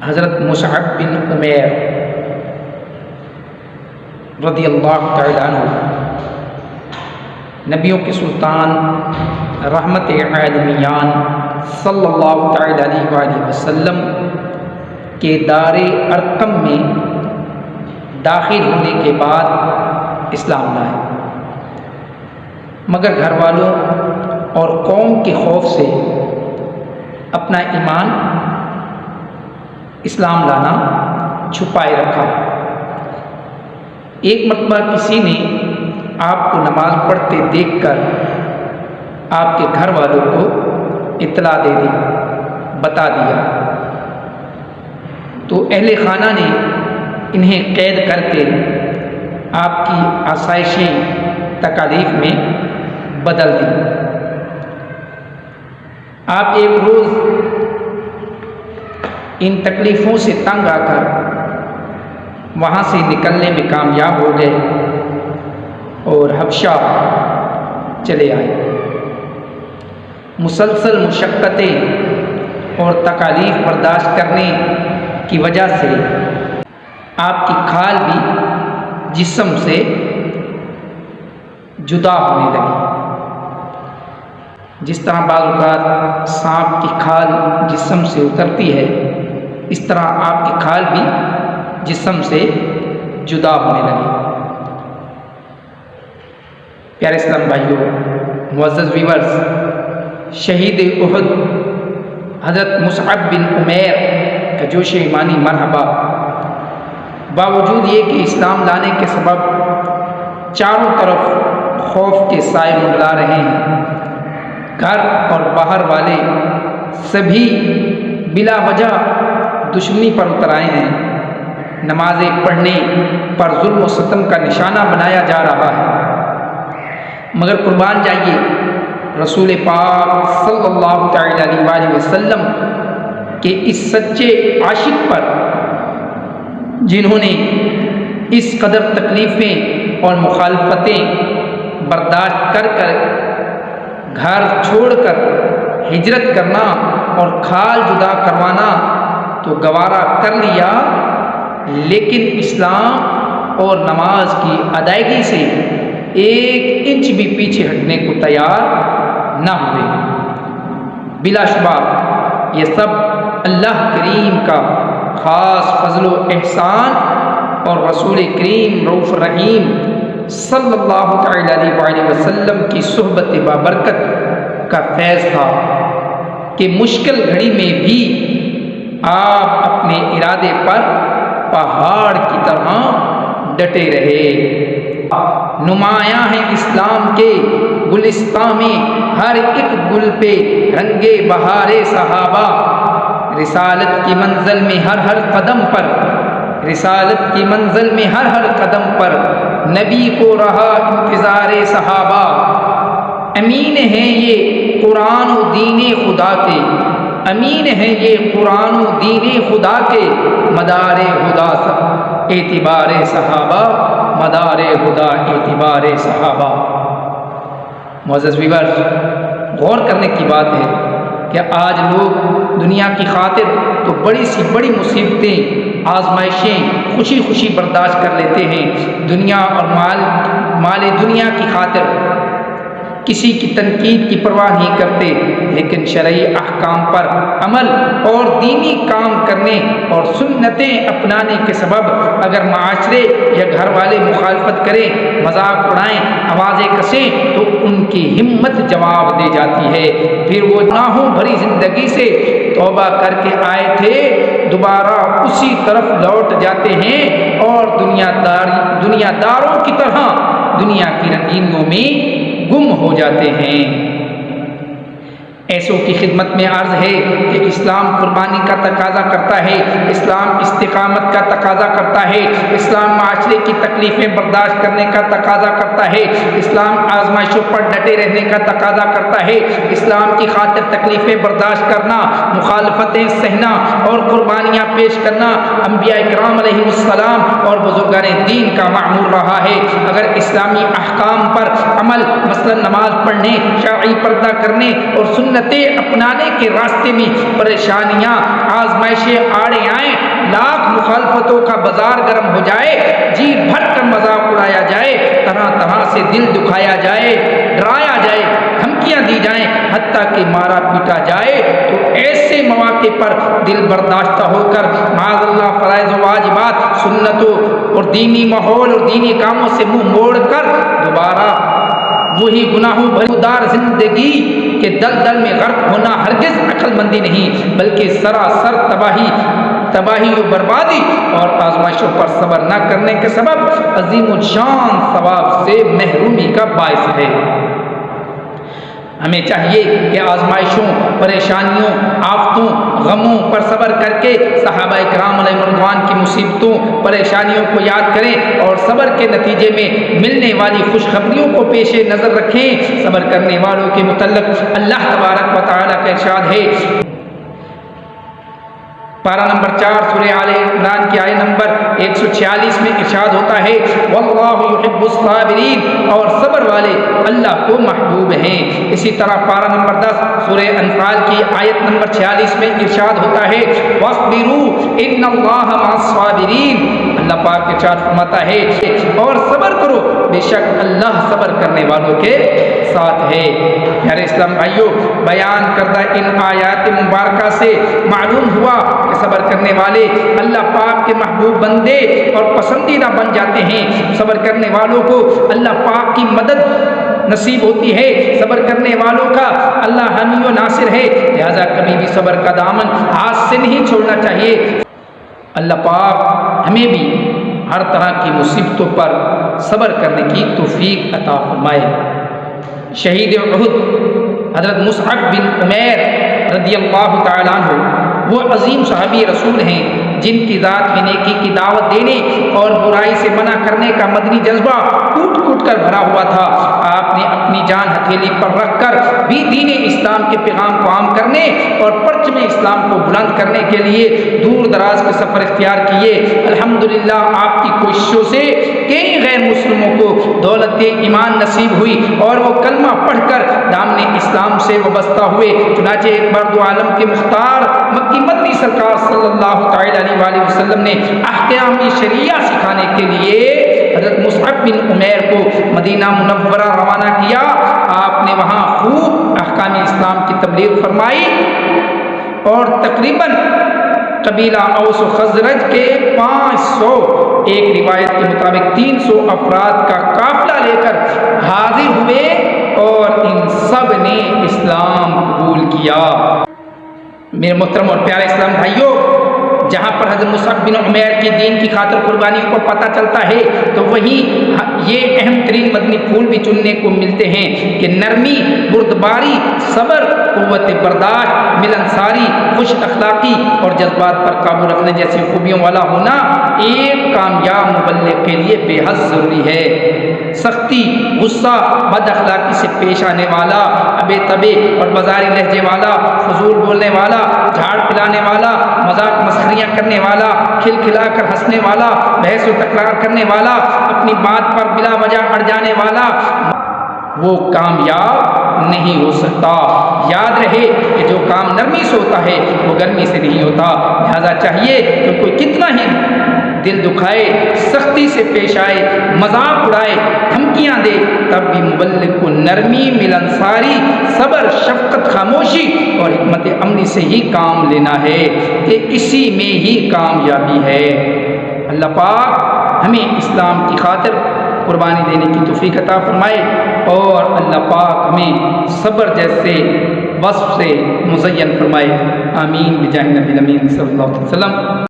حضرت مصعب بن عمیر رضی اللہ تعالیٰ عنہ نبیوں کے سلطان رحمت عالمیان صلی اللہ تعالیٰ علیہ وآلہ وسلم کے دار ارقم میں داخل ہونے کے بعد اسلام لائے، مگر گھر والوں اور قوم کے خوف سے اپنا ایمان اسلام لانا چھپائے رکھا۔ ایک مرتبہ کسی نے آپ کو نماز پڑھتے دیکھ کر آپ کے گھر والوں کو اطلاع دے دی، بتا دیا، تو اہل خانہ نے انہیں قید کر کے آپ کی آسائشیں تکالیف میں بدل دی۔ آپ ایک روز ان تکلیفوں سے تنگ آ کر وہاں سے نکلنے میں کامیاب ہو گئے اور حبشہ چلے آئے۔ مسلسل مشقتیں اور تکالیف برداشت کرنے کی وجہ سے آپ کی کھال بھی جسم سے جدا ہونے لگی۔ جس طرح بعض اوقات سانپ کی کھال جسم سے اترتی ہے، اس طرح آپ کی کھال بھی جسم سے جدا ہونے لگی۔ پیارے اسلام بھائیوں، معزز ویورز، شہید احد حضرت مصعب بن عمیر کا جوش ایمانی مرحبا، باوجود یہ کہ اسلام لانے کے سبب چاروں طرف خوف کے سائے منڈلا رہے ہیں، گھر اور باہر والے سبھی بلا وجہ دشمنی پر اتر آئے ہیں، نمازیں پڑھنے پر ظلم و ستم کا نشانہ بنایا جا رہا ہے، مگر قربان جائیے رسول پاک صلی اللہ تعالی علیہ وآلہ وسلم کے اس سچے عاشق پر، جنہوں نے اس قدر تکلیفیں اور مخالفتیں برداشت کر گھر چھوڑ کر ہجرت کرنا اور کھال جدا کروانا تو گوارا کر لیا، لیکن اسلام اور نماز کی ادائیگی سے ایک انچ بھی پیچھے ہٹنے کو تیار نہ ہوئے۔ بلا شبہ یہ سب اللہ کریم کا خاص فضل و احسان اور رسول کریم رؤوف رحیم صلی اللہ تعالی علیہ وآلہ وسلم کی صحبت بابرکت کا فیض تھا کہ مشکل گھڑی میں بھی آپ اپنے ارادے پر پہاڑ کی طرح ڈٹے رہے۔ نمایاں ہے اسلام کے گلستاں میں ہر ایک گل پہ رنگے بہارے صحابہ، رسالت کی منزل میں ہر قدم پر، رسالت کی منزل میں ہر قدم پر نبی کو رہا انتظار صحابہ۔ امین ہیں یہ قرآن و دین خدا کے، امین ہیں یہ قرآن و دین خدا کے، مدار خدا اعتبار صحابہ، مدار خدا اعتبار صحابہ۔ معزز ویورز، غور کرنے کی بات ہے کہ آج لوگ دنیا کی خاطر تو بڑی سی بڑی مصیبتیں، آزمائشیں خوشی خوشی برداشت کر لیتے ہیں، دنیا اور مال دنیا کی خاطر کسی کی تنقید کی پرواہ نہیں کرتے، لیکن شرعی احکام پر عمل اور دینی کام کرنے اور سنتیں اپنانے کے سبب اگر معاشرے یا گھر والے مخالفت کریں، مذاق اڑائیں، آوازیں کسیں، تو ان کی ہمت جواب دے جاتی ہے۔ پھر وہ گناہوں بھری زندگی سے توبہ کر کے آئے تھے، دوبارہ اسی طرف لوٹ جاتے ہیں اور دنیا داروں کی طرح دنیا کی رنگینیوں میں گم ہو جاتے ہیں۔ ایسوں کی خدمت میں عرض ہے کہ اسلام قربانی کا تقاضا کرتا ہے، اسلام استقامت کا تقاضا کرتا ہے، اسلام معاشرے کی تکلیفیں برداشت کرنے کا تقاضا کرتا ہے، اسلام آزمائشوں پر ڈٹے رہنے کا تقاضا کرتا ہے، اسلام کی خاطر تکلیفیں برداشت کرنا، مخالفتیں سہنا اور قربانیاں پیش کرنا انبیاء کرام علیہ السلام اور بزرگان دین کا معمول رہا ہے۔ اگر اسلامی احکام پر عمل، مثلا نماز پڑھنے، شرعی پردہ کرنے اور سنت سنتیں اپنانے کے راستے میں پریشانیاں آزمائشیں آڑے آئیں، لاکھ مخالفتوں کا بازار گرم ہو جائے، جی بھر کر مذاق اڑایا جائے، طرح طرح سے دل دکھایا جائے، ڈرایا جائے، دھمکیاں دی جائیں، حتیٰ کہ مارا پیٹا جائے، تو ایسے مواقع پر دل برداشتہ ہو کر معاذ اللہ فرائض و واجبات، سنتوں اور دینی ماحول اور دینی کاموں سے منہ موڑ کر دوبارہ وہی گناہوں بھری دار زندگی کے دلدل میں غرق ہونا ہرگز عقل مندی نہیں، بلکہ سراسر تباہی و بربادی اور آزمائشوں پر صبر نہ کرنے کے سبب عظیم الشان ثواب سے محرومی کا باعث ہے۔ ہمیں چاہیے کہ آزمائشوں، پریشانیوں، آفتوں، غموں پر صبر کر کے صحابہ کرام علیہ رضوان کی مصیبتوں، پریشانیوں کو یاد کریں اور صبر کے نتیجے میں ملنے والی خوشخبریوں کو پیش نظر رکھیں۔ صبر کرنے والوں کے متعلق اللہ تبارک و تعالیٰ کا ارشاد ہے، پارہ نمبر 4 سورہ آل عمران کی آیت نمبر 146 میں ارشاد ہوتا ہے، واللہ یحب الصابرین، اور صبر والے اللہ کو محبوب ہیں۔ اسی طرح پارہ نمبر 10 سورہ انفال کی آیت نمبر 46 میں ارشاد ہوتا ہے، واصبروا ان اللہ مع الصابرین، اللہ پاک ارشاد فرماتا ہے اور صبر کرو، بے شک اللہ صبر کرنے والوں کے ساتھ ہے۔ پیارے اسلام بھائیوں، بیان کردہ ان آیات مبارکہ سے معلوم ہوا کہ صبر کرنے والے اللہ پاک کے محبوب بندے اور پسندیدہ بن جاتے ہیں۔ صبر کرنے والوں کو اللہ پاک کی مدد نصیب ہوتی ہے، صبر کرنے والوں کا اللہ حامی و ناصر ہے، لہذا کبھی بھی صبر کا دامن ہاتھ سے نہیں چھوڑنا چاہیے۔ اللہ پاک ہمیں بھی ہر طرح کی مصیبتوں پر صبر کرنے کی توفیق عطا فرمائے۔ شہید احد حضرت مصعب بن عمیر رضی اللہ تعالیٰ عنہ وہ عظیم صحابی رسول ہیں جن کی ذات میں نیکی کی دعوت دینے اور برائی سے منع کرنے کا مدنی جذبہ کوٹ کوٹ کر بھرا ہوا تھا۔ آپ نے اپنی جان ہتھیلی پر رکھ کر بھی دین اسلام کے پیغام کو عام کرنے اور پرچم اسلام کو بلند کرنے کے لیے دور دراز کے سفر اختیار کیے۔ الحمدللہ آپ کی کوششوں سے کئی غیر مسلموں کو دولت ایمان نصیب ہوئی اور وہ کلمہ پڑھ کر دامن اسلام سے وابستہ ہوئے۔ چنانچہ ایک بار دو عالم کے مختار مکی مدنی سرکار صلی اللہ تعالی علیہ وسلم نے احکام شریعہ سکھانے کے لیے حضرت مصعب بن عمیر کو مدینہ منورہ روانہ کیا۔ آپ نے وہاں خوب احکام اسلام کی تبلیغ فرمائی اور تقریباً قبیلہ اوس و خزرج کے 500، ایک روایت کے مطابق 300 افراد کا قافلہ لے کر حاضر ہوئے اور ان سب نے اسلام قبول کیا۔ میرے محترم اور پیارے اسلام بھائیوں، جہاں پر حضرت مصعب بن عمیر کی دین کی خاطر قربانی کو پتہ چلتا ہے تو وہیں یہ اہم ترین مدنی پھول بھی چننے کو ملتے ہیں کہ نرمی، بردباری، صبر، قوت برداشت، ملنساری، خوش اخلاقی اور جذبات پر قابو رکھنے جیسی خوبیوں والا ہونا ایک کامیاب مبلغ کے لیے بے حد ضروری ہے۔ سختی، غصہ، بد اخلاقی سے پیش آنے والا، ابے تبے اور بازاری لہجے والا، فضول بولنے والا، جھاڑ پلانے والا، مذاق مسخریاں کرنے والا، کھل کھلا کر ہنسنے والا، بحث و تکرار کرنے والا، اپنی بات پر بلا وجہ اڑ جانے والا، وہ کامیاب نہیں ہو سکتا۔ یاد رہے کہ جو کام نرمی سے ہوتا ہے وہ گرمی سے نہیں ہوتا، لہذا چاہیے کہ کوئی کتنا ہی دل دکھائے، سختی سے پیش آئے، مذاق اڑائے، دھمکیاں دے، تب بھی مبلغ کو نرمی، ملنساری، صبر، شفقت، خاموشی اور حکمت عملی سے ہی کام لینا ہے کہ اسی میں ہی کامیابی ہے۔ اللہ پاک ہمیں اسلام کی خاطر قربانی دینے کی توفیق عطا فرمائے اور اللہ پاک ہمیں صبر جیسے وصف سے مزین فرمائے۔ آمین بجاہ نبی الامین صلی اللہ علیہ وسلم۔